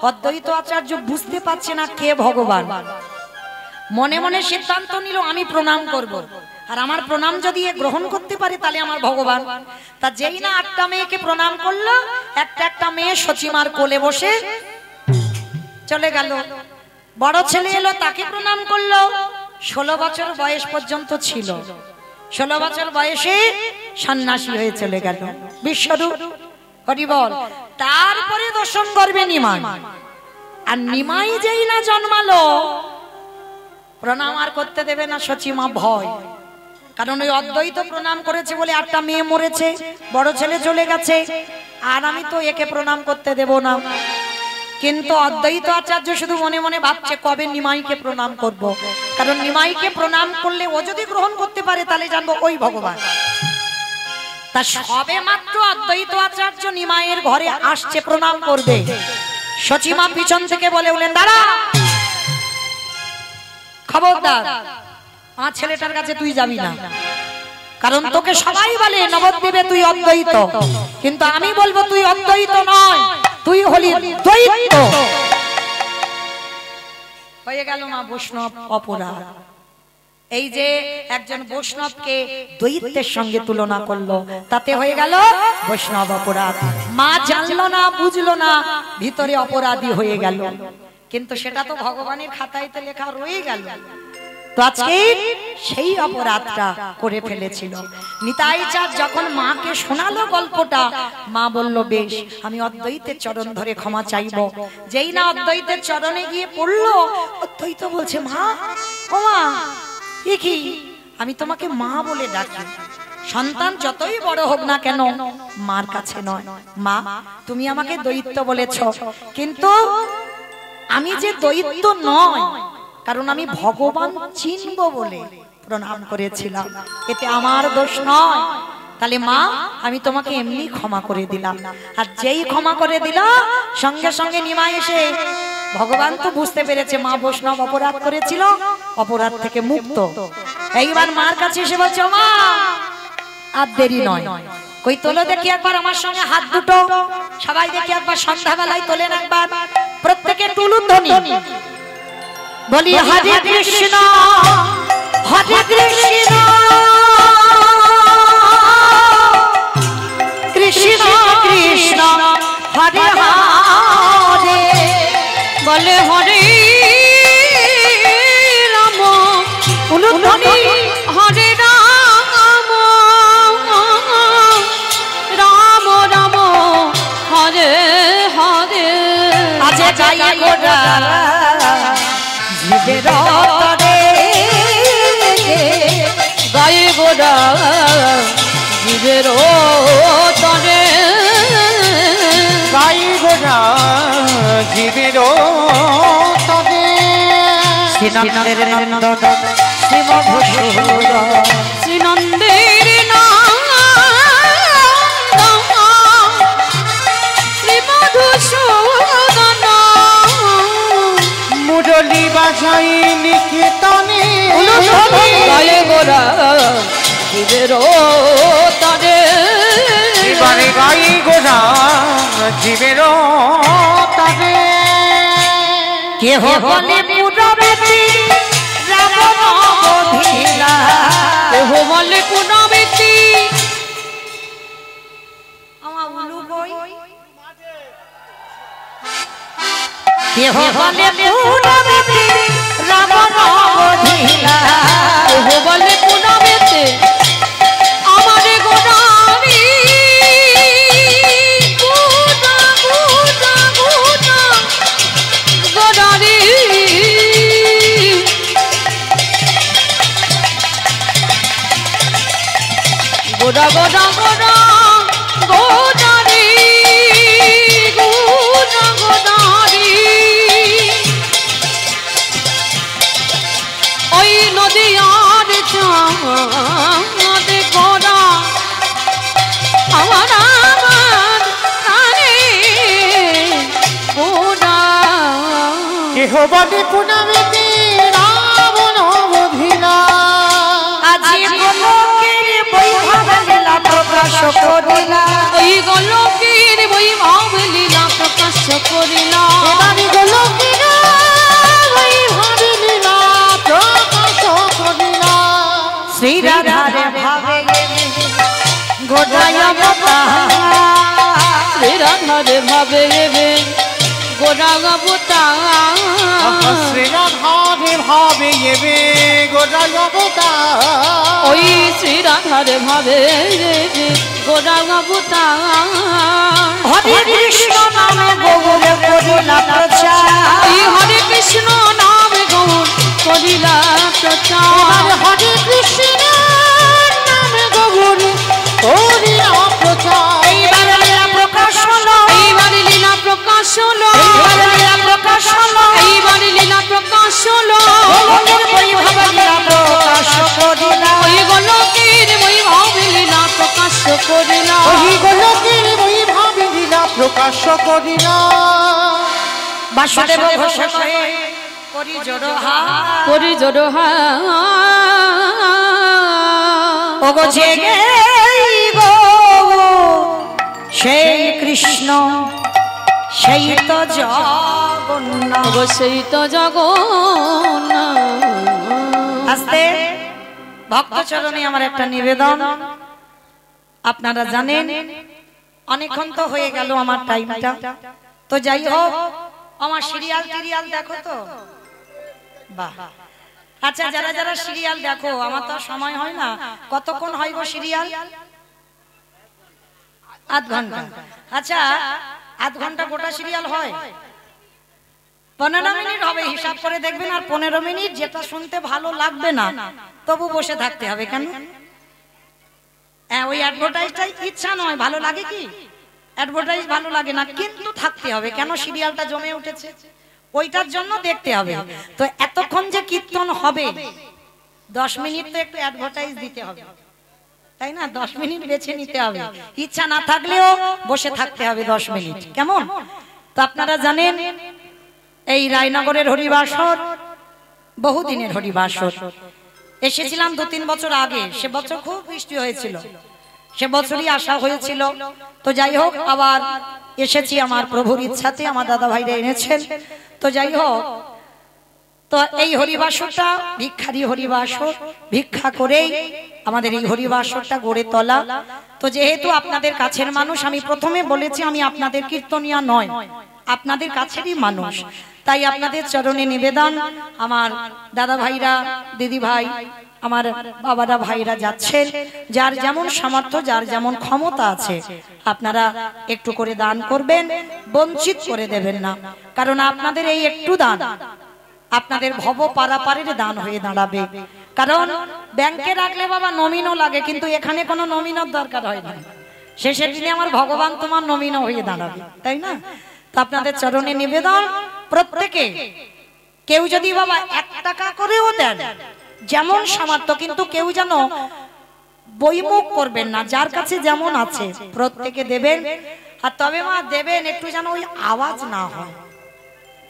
অদ্বৈত আচার্য বুঝতে পারছে না কে ভগবান, মনে মনে সিদ্ধান্ত নিল আমি প্রণাম করব, আর আমার প্রণাম যদি এ গ্রহণ করতে পারে তাহলে আমার ভগবান। তা যেই না 8টা মেয়েকে প্রণাম করলো, একটা একটা মেয়ে সচিমার কোলে বসে চলে গেল। বড় ছেলে এলো, তাকে প্রণাম করলো, 16 বছর বয়স পর্যন্ত ছিল, 16 বছর বয়সে সন্ন্যাসী হয়ে চলে গেল বিশ্বরূপ। হরি বল। তারপরে দশম গর্ভে নিমাই, আর নিমাই যেই না জন্মালো প্রণাম আর করতে দেবে না সচিমা, ভয়। কারণ ওই অদ্বৈত প্রণাম করেছে বলে 8টা মেয়ে মরেছে, বড় ছেলে চলে গেছে, আর আমি তো একে প্রণাম করতে দেব না। কিন্তু অদ্বৈত আচার্য শুধু মনে মনে ভাবছে কবে নিমাইকে প্রণাম করব, কারণ নিমাইকে প্রণাম করলে ও যদি গ্রহণ করতে পারে তাহলে জানবো ওই ভগবান। তা সবে মাত্র অদ্বৈত আচার্য নিমাইয়ের ঘরে আসছে প্রণাম করবে, সচিমা পিছন থেকে বলে বলেন দাঁড়া, খবরদার আমার ছেলেটার কাছে তুই যাবি না, কারণ তোকে সবাই বলে নবদ্বীপে তুই অদ্বৈত, কিন্তু আমি বলবো তুই অদ্বৈত নয়, তুই হলি দ্বৈত। হয়ে গেল মা বৈষ্ণব অপরাধ। এই যে একজন বৈষ্ণবকে দ্বৈতের সঙ্গে তুলনা করলো, তাতে হয়ে গেল বৈষ্ণব অপরাধ। মা জানলো না, বুঝলো না, ভিতরে অপরাধী হয়ে গেল, কিন্তু সেটা তো ভগবানের খাতাইতে লেখা রয়ে গেল। তো আজকে সেই অপরাধটা করে ফেলেছিল। নিতাই চাঁদ যখন মাকে শোনালো গল্পটা, মা বলল বেশ আমি অদ্বৈতের চরণ ধরে ক্ষমা চাইবো। যেই না অদ্বৈতের চরণে গিয়ে পড়লো, অদ্বৈত বলছে মা, ও মা এ কি, আমি তোমাকে মা বলে ডাকি, সন্তান যতই বড় হোক না কেন মার কাছে নয়। মা তুমি আমাকে দৈত্য বলেছ, কিন্তু আমি যে দৈত্য নয়, কারণ আমি ভগবান চিনব বলে প্রণাম করেছিলাম, এতে আমার দোষ নয়। তাহলে মা আমি তোমাকে এমনি ক্ষমা করে দিলাম। আর যেই ক্ষমা করে দিল, সঙ্গে সঙ্গে নিমাই এসে, ভগবান তো বুঝতে পেরেছে মা বৈষ্ণব অপরাধ করেছিল, অপরাধ থেকে মুক্ত। এইবার মার কাছে এসে বলছে মা আর দেরি নয়, কই তোলো দেখি একবার আমার সঙ্গে হাত দুটো, সবাই দেখি একবার সন্ধ্যাবেলায় তোলেন একবার, প্রত্যেকে তুলুধ্বনি বলি হরে কৃষ্ণ হরে কৃষ্ণ কৃষ্ণ কৃষ্ণ হরে হরে, বলে হরে রাম তুলুধ্বনি হরে রাম রাম রাম হরে হরে। আজ গাই গোরা জীবের তরে, গাই গোরা জীবের তরে, গাই গোরা জীবের তরে। শ্রীনন্দের নন্দন শ্রী মধুসূদন, শ্রীনন্দের নন্দন শ্রী মধুসূদন, জীবের তারে কেহ বলে পুরবেতি রাবণ বধিলা, কেহ বলে পুনবেতি আমার উলু বই, কেহ বলে পুরবেতি রাবণ বধিলা, কেহ বলে পুনবেতি আমার গোদারি গোদা গোদা গোদা গোদারি গোদা গোদা গোদা গোদারি গোদা গোদারি ওই নদীয়ার চাঁদ গোদা আমার আমার কানে গোদা কেহ বলে পুনবেতি রাবণ বধিলা আজি গোলকের বৈভব লীলা প্রকাশ করিলা, ওই গোলকের বৈভব লীলা প্রকাশ করিলা এবারে গোলকের বৈভব লীলা প্রকাশ করিলা, শ্রী রাধারে ভাবে গোদায় অবতার, শ্রী রাধারে ভাবে রে গোদা অবতার শ্রী রাধারে ভাবে এবে গোদা অবতার ওই শ্রী রাধারে ভাবে রে গোদা অবতার হরে কৃষ্ণ নামে গৌর করিলা প্রচার, ওই হরে কৃষ্ণ নামে গৌর করিলা প্রচার হরে কৃষ্ণ নামে গৌর করিলা প্রচার, এইবার লীলা প্রকাশ হলো, এইবার লীলা প্রকাশ হলো এইবার লীলা প্রকাশ হলো, এইবার লীলা প্রকাশ হলো গোলকের বৈভব লীলা প্রকাশ করিলা, ওই গোলকের বৈভব লীলা প্রকাশ করিলা ওই গোলকের বৈভব লীলা প্রকাশ করিলা বাসুদেব ঘোষ কহে করি জোড়হা, করি জোড়হা ওগো জেগে গো সেই কৃষ্ণ সেই তো জগন্নাথ, অবশ্যই তো জগন্নাথ আস্তে ভক্ত চরণে আমার একটা নিবেদন, আপনারা জানেন অনেকক্ষণ তো হয়ে গেল আমার টাইমটা, তো যাই হোক আমার সিরিয়াল টিরিয়াল দেখো তো, বাহ আচ্ছা যারা যারা সিরিয়াল দেখো, আমার তো সময় হয় না, কতক্ষণ হয় গো সিরিয়াল? আধ ঘন্টা। আচ্ছা আধ ঘন্টা গোটা সিরিয়াল হয়, 15 মিনিট হবে, হিসাব করে দেখবেন, আর 15 মিনিট যেটা শুনতে ভালো লাগবে না তবু বসে থাকতে হবে। কেন? ওই অ্যাডভার্টাইজটাই ইচ্ছা নয়, ভালো লাগে কি? অ্যাডভার্টাইজ ভালো লাগে না, কিন্তু থাকতে হবে। কেন? সিরিয়ালটা জমে উঠেছে, ওইটার জন্য দেখতে হবে। তো এতক্ষণ যে কীর্তন হবে 10 মিনিট তো একটু অ্যাডভার্টাইজ দিতে হবে, তাই না? 10 মিনিট বেছে নিতে হবে, ইচ্ছা না থাকলেও বসে থাকতে হবে 10 মিনিট। কেমন? তো আপনারা জানেন এই রায়নগরের হরিবাসর বহুদিনের হরিবাসর, এসেছিলাম 2-3 বছর আগে, সে বছর খুব বৃষ্টি হয়েছিল, সে বছরই আসা হয়েছিল। তো যাই হোক আবার এসেছি আমার প্রভুর ইচ্ছাতে, আমার দাদা ভাইরা এনেছেন। তো যাই হোক, তো এই হরিবাসরটা ভিক্ষারি হরিবাসর, ভিক্ষা করেই আমাদের এই হরিবাসরটা গড়ে তোলা। তো যেহেতু আপনাদের কাছের মানুষ, আমি প্রথমে বলেছি আমি আপনাদের কীর্তনিয়া নয়, আপনাদের কাছেরই মানুষ, তাই আপনাদের চরণে নিবেদন, আমার দাদা ভাইরা দিদি ভাই আমার বাবারা ভাইরা যাচ্ছেন, যার যেমন সামর্থ্য যার যেমন ক্ষমতা আছে আপনারা একটু করে দান করবেন, বঞ্চিত করে দেবেন না, কারণ আপনাদের এই একটু দান আপনাদের ভব পারাপারের দান হয়ে দাঁড়াবে। কারণ ব্যাংকে রাখলে বাবা নমিনও লাগে, কিন্তু এখানে কোনো নমিনের দরকার হয় না, শেষের দিনে আমার ভগবান তোমার নমিনও হয়ে দাঁড়াবে, তাই না? তো আপনাদের চরণে নিবেদন, প্রত্যেকে কেউ যদি বাবা 1 টাকা করেও দেন যেমন সামর্থ্য, কিন্তু কেউ যেন বইমুখ করবেন না, যার কাছে যেমন আছে প্রত্যেকে দেবেন। আর তবে মা দেবেন একটু যেন ওই আওয়াজ না হয়,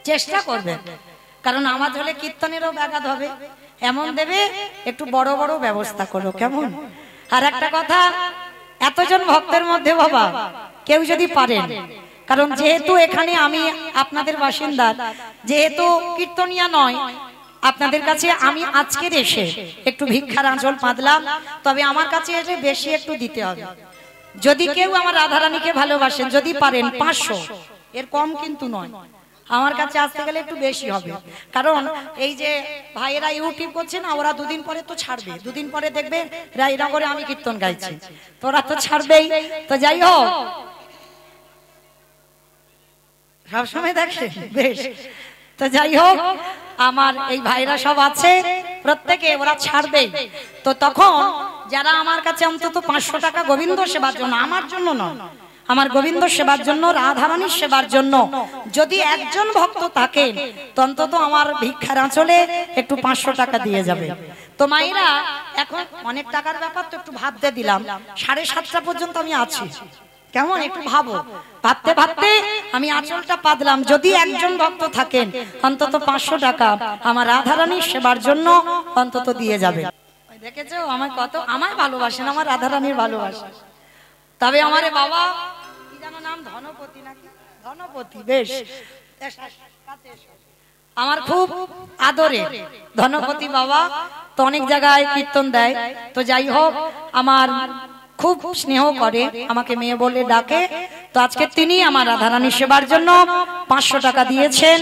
চেষ্টা করবেন, কারণ আওয়াজ হলে কীর্তনেরও ব্যাঘাত হবে, এমন দেবে একটু বড় বড় ব্যবস্থা করো, কেমন? আর একটা কথা, এতজন ভক্তের মধ্যে বাবা কেউ যদি পারেন কারণ যেহেতু এখানে আমি আপনাদের বাসিন্দা, যেহেতু কীর্তনিয়া নয়, আপনাদের কাছে আমি আজকের এসে একটু ভিক্ষার আঁচল পাতলাম, তবে আমার কাছে এসে বেশি একটু দিতে হবে। যদি কেউ আমার রাধারানীকে ভালোবাসেন, যদি পারেন 500, এর কম কিন্তু নয়। আমার কাছে আসতে গেলে একটু বেশি হবে, কারণ এই যে ভাইয়েরা ইউটিউব করছে না, ওরা দুদিন পরে তো ছাড়বে, দুদিন পরে দেখবে রায়নগরে আমি কীর্তন গাইছি, তো ওরা তো ছাড়বেই। তো যাই হোক, সবসময় দেখে বেশ। তো যাই হোক, আমার এই ভাইরা সব আছে, প্রত্যেকে ওরা ছাড়বে। তো তখন যারা আমার কাছে অন্তত 500 টাকা গোবিন্দ সেবার জন্য, আমার জন্য নয়, আমার গোবিন্দ সেবার জন্য, রাধারানীর সেবার জন্য যদি একজন ভক্ত থাকেন, তো অন্তত আমার ভিক্ষার আঁচলে একটু 500 টাকা দিয়ে যাবে। তো মায়েরা, এখন অনেক টাকার ব্যাপার, তো একটু ভাবতে দিলাম, 7:30 পর্যন্ত আমি আছি, কেমন একটু ভাবো। ভাবতে ভাবতে আমি আঁচলটা পাতলাম, যদি একজন ভক্ত থাকেন অন্তত 500 টাকা আমার রাধারানীর সেবার জন্য অন্তত দিয়ে যাবে। দেখেছো আমার কত, আমায় ভালোবাসেন, আমার রাধারানীর ভালোবাসেন। তবে আমারে বাবা কি জানো নাম, ধনপতি নাকি, ধনপতি, বেশ আমার খুব আদরে ধনপতি বাবা, তো অনেক জায়গায় কীর্তন দেয়। তো যাই হোক, আমার খুব স্নেহ করে, আমাকে মেয়ে বলে ডাকে। তো আজকে তিনি আমার রাধারানীর সেবার জন্য 500 টাকা দিয়েছেন।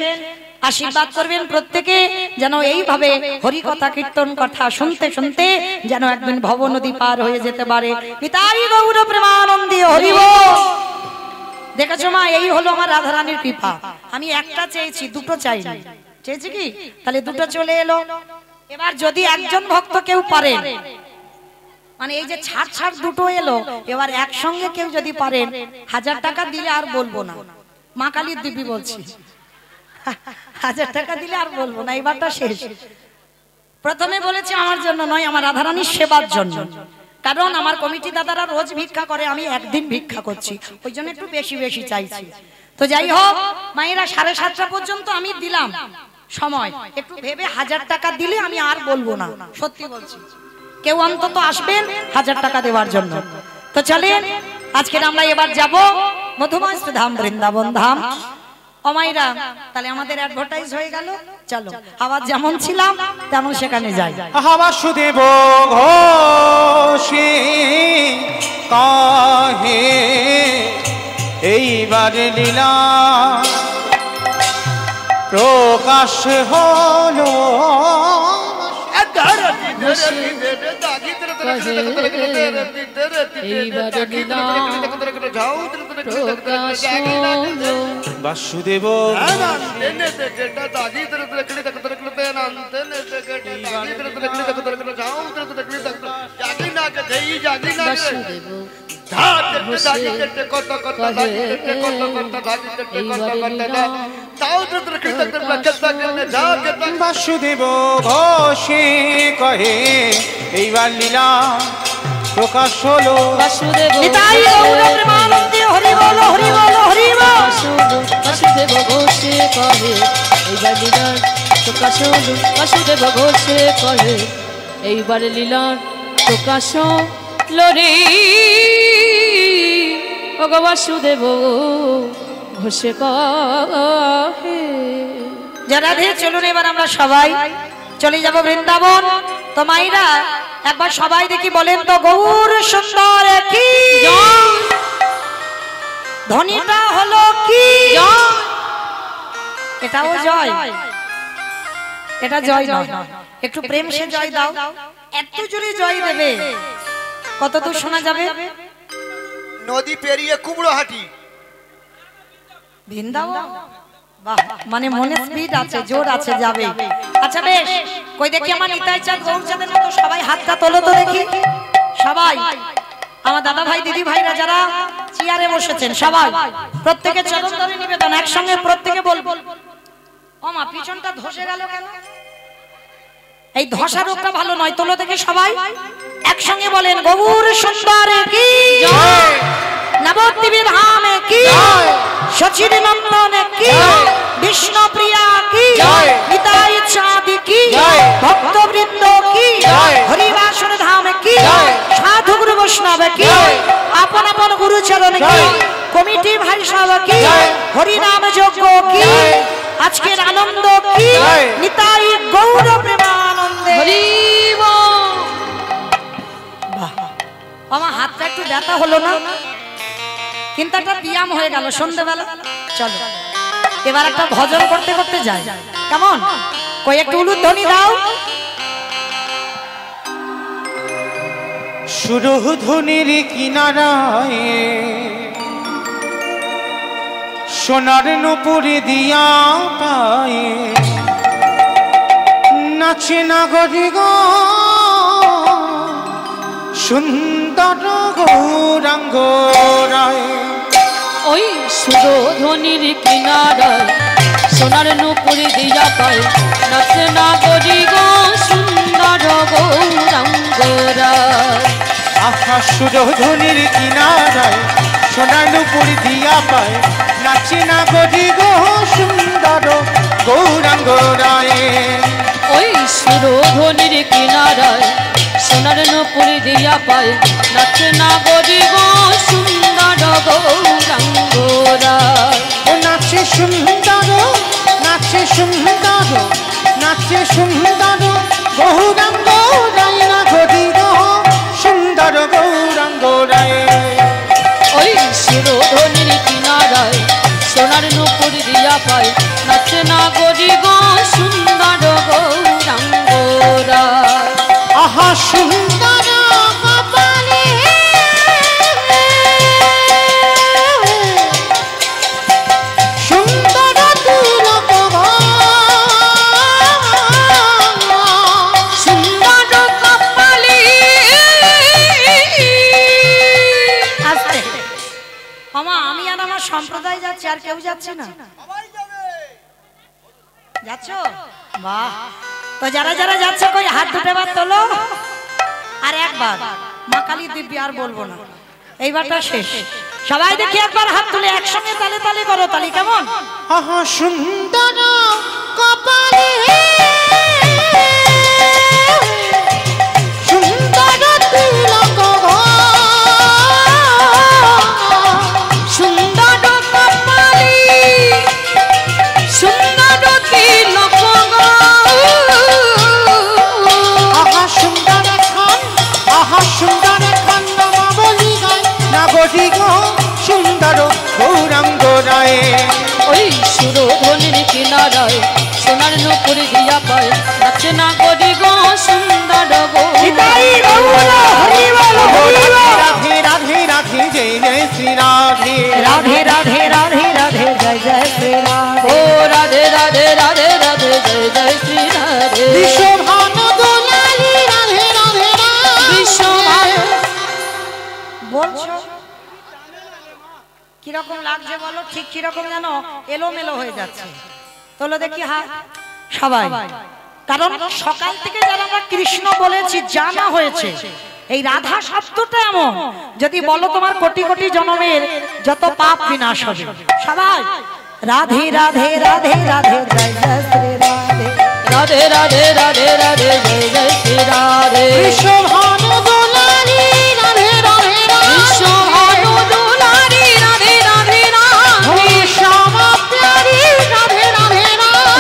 আশীর্বাদ করবেন প্রত্যেকে, যেন এইভাবে হরি কথা কীর্তন কথা শুনতে শুনতে যেন একদিন ভব নদী পার হয়ে যেতে পারে। নিতাই গৌর প্রেমানন্দে হরি বল। দেখেছো মা, এই হলো আমার রাধারানীর কৃপা। আমি একটা চেয়েছি, দুটো চাইনি, চেয়েছি কি, তাহলে দুটো চলে এলো। এবার যদি একজন ভক্ত কেউ পারে, মানে এই যে ছাড় দুটো এলো, এবার একসঙ্গে কেউ যদি পারেন 1000 টাকা দিলে আর বলবো না, মা কালীর দিব্যি বলছি, 1000 টাকা দিলে আর বলবো না, এবারটা শেষ। প্রথমে বলেছি আমার জন্য নয়, আমার রাধারানীর সেবার জন্য, কারণ আমার কমিটি দাদারা রোজ ভিক্ষা করে, আমি একদিন ভিক্ষা করছি, ওই জন্য একটু বেশি বেশি চাইছি। তো যাই হোক মায়েরা, 7:30 পর্যন্ত আমি দিলাম সময়, একটু ভেবে 1000 টাকা দিলে আমি আর বলবো না, সত্যি বলছি। কেউ অন্তত আসবেন 1000 টাকা দেওয়ার জন্য। তো চলেন, আজকে আমরা এবার যাব মধুমাস্ত ধাম, বৃন্দাবন ধাম। অমাইরা, তাহলে আমাদের অ্যাডভার্টাইজ হয়ে গেল। চলো, আবার যেমন ছিলাম তেমন সেখানে যাই। বাসুদেব ঘোষে কাহে এইবার লীলা প্রকাশ হলো। বাসুদেব বাসুদেব ঘোষে কহে এইবার লীলা প্রকাশ হলো। নিতাই গৌর প্রেমানন্দে হরি বল, হরি বল, হরি বল। বাসুদেব ঘোষে কহে এইবার লীলার প্রকাশ হলো। বাসুদেব ঘোষে কহে এইবার লীলার প্রকাশ হলো রে। ওগো বাসুদেব ঘোষে কহে। যারা ধীরে চলুন, এবার আমরা সবাই চলে যাব বৃন্দাবন। তো মাইরা, একবার সবাই দেখি বলেন তো, গৌর সুন্দর কি ধ্বনিটা হলো কি? এটাও জয়, এটা জয় নয়, একটু প্রেম সে জয় দাও। এত জোরে জয় দেবে, কত দূর শোনা যাবে? নদী পেরিয়ে কুমড়োহাটি, বৃন্দাবন। বাহ, মানে মনে স্পিড আছে, জোর আছে, যাবে। আচ্ছা বেশ, কই দেখি আমার নিতাই চাঁদ গৌরচাঁদের মতো সবাই হাতটা তোলো তো দেখি। সবাই আমার দাদা ভাই দিদি ভাইরা যারা চেয়ারে বসেছেন, সবাই প্রত্যেকে চরণ ধরে নিবেদন, একসঙ্গে প্রত্যেকে বলবো। ও মা, পিছনটা ধসে গেল কেন? এই ধসা রোগটা ভালো নয়, তোলো থেকে সবাই একসঙ্গে বলেন, গৌর সুন্দর কি জয়, নবদ্বীপ ধাম কি জয়, সচির নন্দন কি জয়, বিষ্ণুপ্রিয়া কি জয়, নিতাই চাঁদ কি জয়, ভক্তবৃন্দ কি জয়, হরিবাসর ধাম কি জয়, সাধু গুরু বৈষ্ণব কি জয়, আপন আপন গুরু চরণ কি কমিটি ভাই সব কি, হরিনাম যজ্ঞ কি, আজকের আনন্দ কি, নিতাই গৌর প্রেমানন্দে। আমার হাতটা একটু ব্যথা হলো না, কিন্তু একটা ব্যায়াম হয়ে গেল সন্ধ্যেবেলা। চলো এবার একটা ভজন করতে করতে যাই, কেমন? কই একটু উলুধ্বনি দাও। সুরধুনির কিনারায় সোনার নুপুর দিয়া পায়ে নাচে নাগরি গো সুন্দর গৌরাঙ্গ রায়। ওই সুরধনির কিনারায় সোনার নুপুর দিয়া পায় নাচে নাগরি গো সুন্দর গৌরাঙ্গ রায়। আহা সুরধনির কিনারায় সোনার নুপুর দিয়া পায় নাচে নাগরি গো সুন্দর গৌরাঙ্গ রায়। ওই সুরধনির কিনারায় সোনার নুপুর দিয়া পায় নাচে নাগরি গো সুন্দর গৌরাঙ্গ রায়। ও নাচে সুন্দর নাচে সুন্দর নাচে সুন্দর গৌরাঙ্গ রায় নাগরি গো সুন্দর গৌরাঙ্গ রায়। ওই সুরধনির কিনারায় সোনার নুপুর দিয়া পায় নাচে নাগরি গো সুন্দর গৌরাঙ্গ রায়। আহা সুন্দর কপালে সুন্দর তিলক সুন্দর কপালে। আস্তে মামা, আমি আর আমার সম্প্রদায় যাচ্ছি, আর কেউ যাচ্ছে না? যাচ্ছ? বাহ, তো যারা যারা যাচ্ছে কই হাত দুটো বার তোলো। আর একবার মা কালী দিব্যি, আর বলবো না, এইবারটা শেষ। সবাই দেখি একবার হাত তুলে একসঙ্গে তালে তালে করো, তালি কেমন? আহা সুন্দর কপালে সুন্দর তিলক সুন্দর কপালে সুন্দর তিলক আহা সুন্দর খান আহা সুন্দর খান নামাবলি গায় নাগরি গো সুন্দর গৌরাঙ্গ রায়। ওই সুরধনির কিনারায় সোনার নুপুর দিয়া পায় নাচে নাগরি গো সুন্দর নিতাই গৌরাঙ্গ গৌর হরি বল, হরি বল। রাধে রাধে রাধে জয় জয় শ্রী রাধে রাধে রাধে রাধে রাধে জয় জয় শ্রী রাধে। ও রাধে রাধে রাধে রাধে জয় জয় শ্রী রাধে। বিশ্বভান দোলালি রাধে রাধে বিশ্বভান বলছো কিরকম লাগছে বলো? ঠিক কিরকম যেন এলোমেলো হয়ে যাচ্ছে। তোলো দেখি হাত সবাই, কারণ সকাল থেকে যারা আমরা কৃষ্ণ বলেছি জানা হয়েছে এই রাধা শব্দটা এমন, যদি বলো তোমার কোটি কোটি জন্মের যত পাপ বিনাশ হবে। সবাই রাধে রাধে রাধে রাধে জয় জয় শ্রী রাধে। রাধে রাধে রাধে রাধে জয় জয় শ্রী রাধে। বিশ্বভান দোলালি রাধে রাধে বিশ্বভান দুলারি রাধে রাধে রাধে। শ্যামা প্যারি রাধে রাধে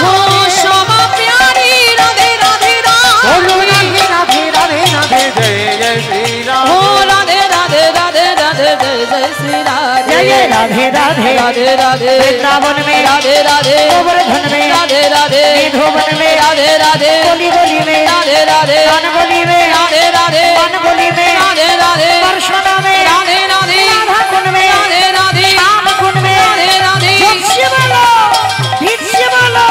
ও শ্যামা প্যারি রাধে রাধে বলো রাধে। রাধে রাধে রাধে রাধে জয় জয় শ্রী ও রাধে। রাধে রাধে রাধে রাধে জয় জয় শ্রী রাধে। जय जय राधे राधे राधे राधे वृंदावन में राधे राधे गोवर्धन में राधे राधे निधोवन में राधे राधे गोली गोली में राधे राधे कान गोली में राधे राधे कान गोली में राधे राधे परशुना में राधे राधे राधा कुंड में राधे राधे श्याम कुंड में राधे राधे जोक्ष्य बोलो भीष्य बोलो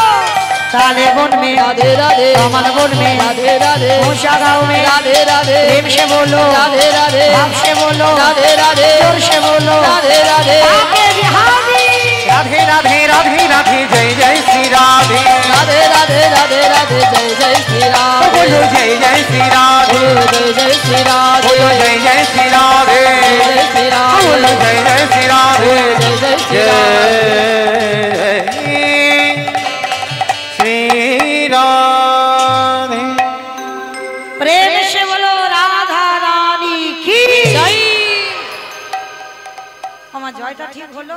ताले वन में राधे राधे कमल वन में राधे राधे मूषा गाँव में राधे राधे प्रेम से बोलो राधे राधे भाव से बोलो राधे राधे जोर से बोलो राधे राधे आगे बिहारी राधे राधे राधे राधे जय जय श्री राधे। राधे राधे राधे राधे जय जय श्री राधे। बोलो जय जय श्री राधे जय जय श्री राधे। बोलो जय जय श्री राधे जय श्री राधे। बोलो जय जय श्री राधे जय जय श्री राधे। श्री राधे। प्रेम से बोलो राधा रानी की जय। আমার আমার জয়টা ঠিক হলো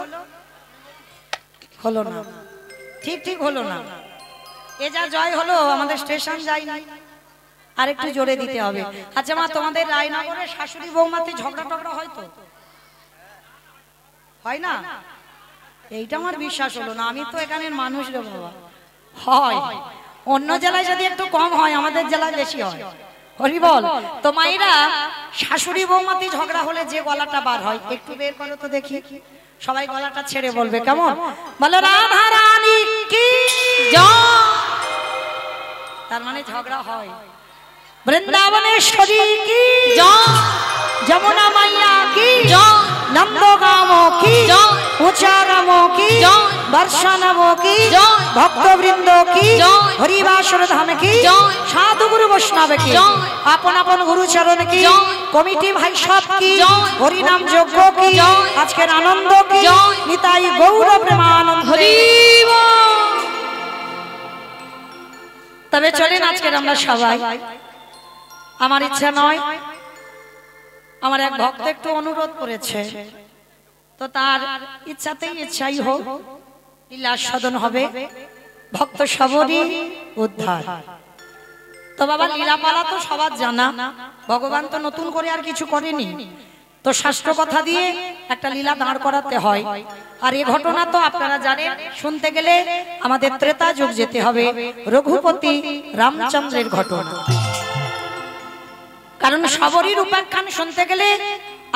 হলো না, ঠিক হলো না। এ যা জয় হলো আমাদের স্টেশন যাই নাই, আর একটু জোরে দিতে হবে। আচ্ছা মা, তোমাদের রায়নগরে শাশুড়ি বৌমাতে ঝগড়া টগড়া হয় তো? হয় না? এইটা আমার বিশ্বাস হলো না, আমি তো এখানের মানুষ রে বাবা। হয়, অন্য জেলায় যদি একটু কম হয়, আমাদের জেলায় বেশি হয়। হরি বল। তো মায়েরা, শাশুড়ি বৌমাতে ঝগড়া হলে যে গলাটা বার হয়, একটু বের করো তো দেখি। সবাই গলাটা ছেড়ে বলবে, কেমন? বলো রাধা রানী কি জয়। তার মানে ঝগড়া হয়। বৃন্দাবনেশ্বরী কি জয়, যমুনা মাইয়া কি জয়, নন্দগাম কি জয়, উচাগাম কি জয়, বর্ষানব কি জয়, ভক্তবৃন্দ কি জয়, হরিবাসর ধাম কি জয়, সাধু গুরু বৈষ্ণব কি জয়, আপন আপন গুরুচরণ কি জয়, কমিটি ভাই সব কি জয়, হরিনাম যজ্ঞ কি জয়, আজকের আনন্দ কি জয়, নিতাই গৌর প্রেমানন্দ হরি বল। তবে চলেন আজকের আমরা সবাই, আমার ইচ্ছা নয়, আমার এক ভক্ত একটু অনুরোধ করেছে, তো তার ইচ্ছাতেই ইচ্ছাই হোক, লীলা সাধন হবে, ভক্ত সবরই উদ্ধার। তো বাবা, লীলাপালা তো সবার জানা, ভগবান তো নতুন করে আর কিছু করেনি, তো শাস্ত্র কথা দিয়ে একটা লীলা দাঁড় করাতে হয়। আর এই ঘটনা তো আপনারা জানেন, শুনতে গেলে আমাদের ত্রেতা যুগ যেতে হবে, রঘুপতি রামচন্দ্রের ঘটনা। কারণ সবরীর উপাখ্যান শুনতে গেলে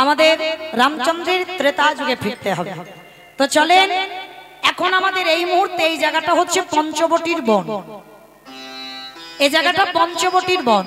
আমাদের রামচন্দ্রের ত্রেতা যুগে ফিরতে হবে। তো চলেন, এখন আমাদের এই মুহূর্তে এই জায়গাটা হচ্ছে পঞ্চবটির বন। এই জায়গাটা পঞ্চবটির বন।